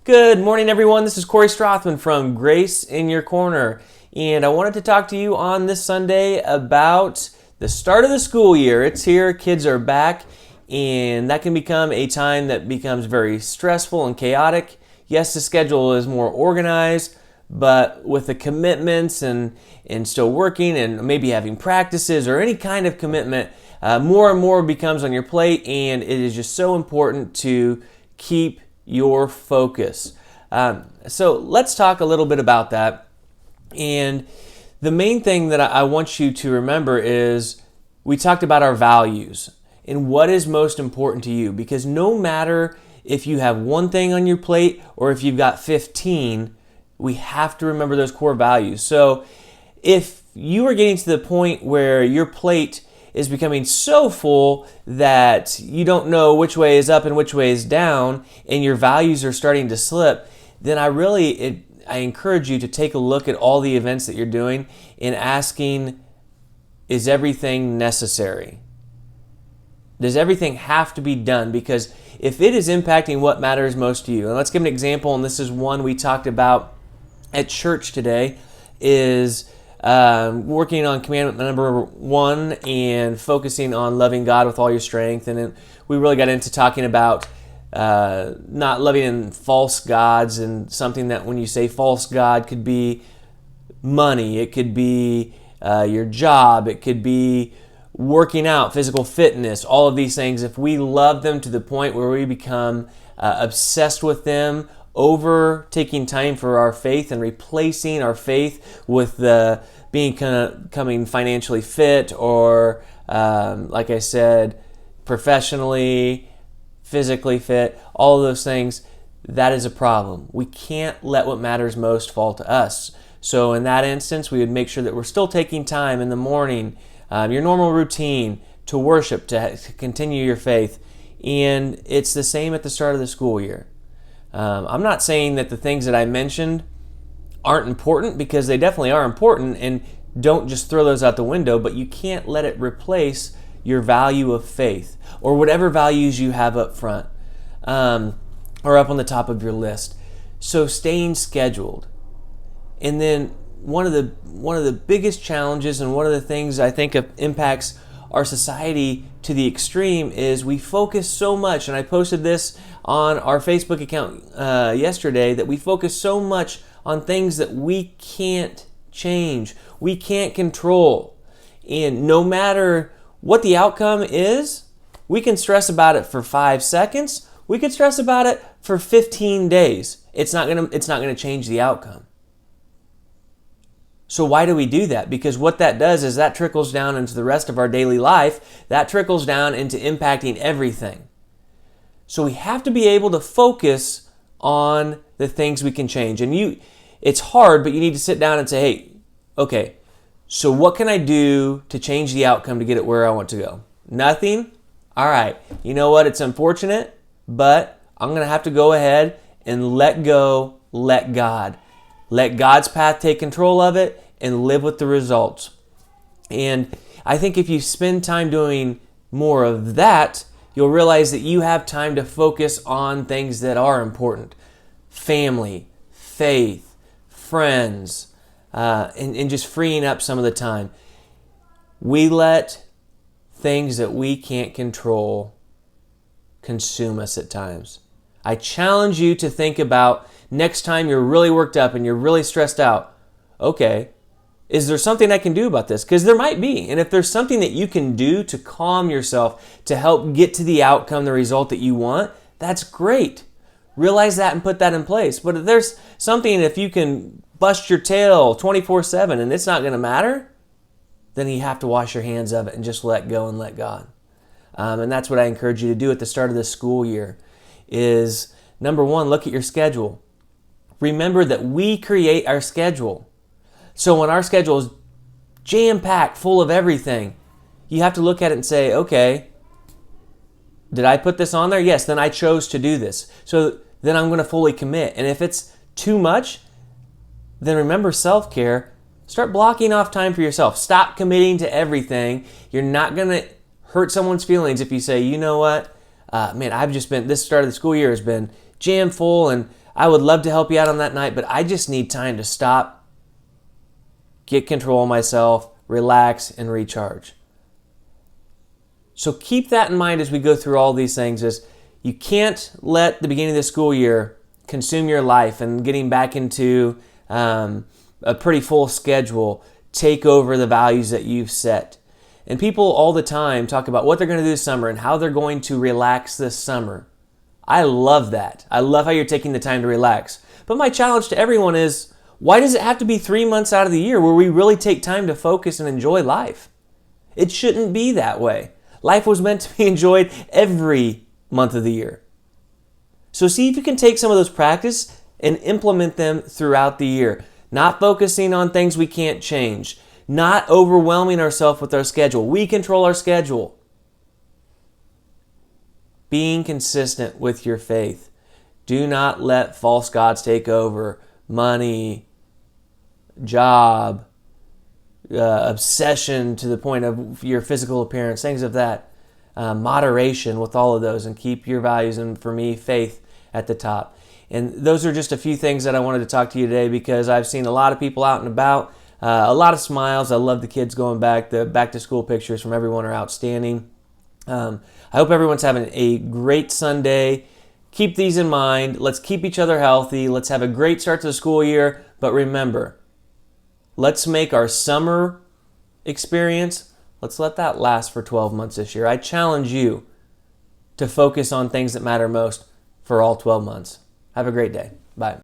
Good morning, everyone. This is Corey Strothman from Grace in Your Corner, and I wanted to talk to you on this Sunday about the start of the school year. It's here, kids are back, and that can become a time that becomes very stressful and chaotic. Yes, the schedule is more organized, but with the commitments and still working and maybe having practices or any kind of commitment, more and more becomes on your plate, and it is just so important to keep your focus. So let's talk a little bit about that. And the main thing that I want you to remember is we talked about our values and what is most important to you, because no matter if you have one thing on your plate or if you've got 15, we have to remember those core values. So if you are getting to the point where your plate is becoming so full that you don't know which way is up and which way is down, and your values are starting to slip, then I encourage you to take a look at all the events that you're doing and asking, is everything necessary? Does everything have to be done? Because if it is impacting what matters most to you, and let's give an example, and this is one we talked about at church today, is working on commandment number 1 and focusing on loving God with all your strength. And then we really got into talking about not loving in false gods, and something that when you say false god could be money, it could be your job, it could be working out, physical fitness, all of these things. If we love them to the point where we become obsessed with them, over taking time for our faith and replacing our faith with the becoming financially fit, or like I said, professionally, physically fit, all of those things, that is a problem. We can't let what matters most fall to us. So in that instance, we would make sure that we're still taking time in the morning, your normal routine, to worship, to continue your faith. And it's the same at the start of the school year. I'm not saying that the things that I mentioned aren't important, because they definitely are important, and don't just throw those out the window, but you can't let it replace your value of faith or whatever values you have up front or up on the top of your list. So staying scheduled. And then one of the biggest challenges, and one of the things I think impacts our society to the extreme, is we focus so much, and I posted this on our Facebook account yesterday, that we focus so much on things that we can't change, we can't control. And no matter what the outcome is, we can stress about it for 5 seconds, we could stress about it for 15 days. It's not gonna change the outcome. So why do we do that? Because what that does is that trickles down into the rest of our daily life. That trickles down into impacting everything. So we have to be able to focus on the things we can change. And it's hard, but you need to sit down and say, hey, okay, so what can I do to change the outcome to get it where I want to go? Nothing? All right. You know what? It's unfortunate, but I'm going to have to go ahead and let go, let God. Let God's path take control of it and live with the results. And I think if you spend time doing more of that, you'll realize that you have time to focus on things that are important. Family, faith, friends, and just freeing up some of the time. We let things that we can't control consume us at times. I challenge you to think about, next time you're really worked up and you're really stressed out, okay, is there something I can do about this? Because there might be. And if there's something that you can do to calm yourself, to help get to the outcome, the result that you want, that's great. Realize that and put that in place. But if there's something, if you can bust your tail 24/7 and it's not going to matter, then you have to wash your hands of it and just let go and let God. And that's what I encourage you to do at the start of this school year, is number 1, look at your schedule. Remember that we create our schedule. So when our schedule is jam-packed, full of everything, you have to look at it and say, okay, did I put this on there? Yes, then I chose to do this. So then I'm going to fully commit. And if it's too much, then remember self-care. Start blocking off time for yourself. Stop committing to everything. You're not going to hurt someone's feelings if you say, you know what, man, this start of the school year has been jam full, and I would love to help you out on that night, but I just need time to stop, get control of myself, relax, and recharge. So keep that in mind as we go through all these things, is you can't let the beginning of the school year consume your life and getting back into a pretty full schedule take over the values that you've set. And people all the time talk about what they're going to do this summer and how they're going to relax this summer. I love that. I love how you're taking the time to relax. But my challenge to everyone is, why does it have to be 3 months out of the year where we really take time to focus and enjoy life? It shouldn't be that way. Life was meant to be enjoyed every month of the year. So see if you can take some of those practices and implement them throughout the year. Not focusing on things we can't change. Not overwhelming ourselves with our schedule. We control our schedule. Being consistent with your faith. Do not let false gods take over. Money, job, obsession to the point of your physical appearance, things of that. Moderation with all of those, and keep your values, and for me, faith at the top. And those are just a few things that I wanted to talk to you today, because I've seen a lot of people out and about, a lot of smiles. I love the kids going back. The back to school pictures from everyone are outstanding. I hope everyone's having a great Sunday. Keep these in mind. Let's keep each other healthy. Let's have a great start to the school year. But remember, let's make our summer experience, let's let that last for 12 months this year. I challenge you to focus on things that matter most for all 12 months. Have a great day. Bye.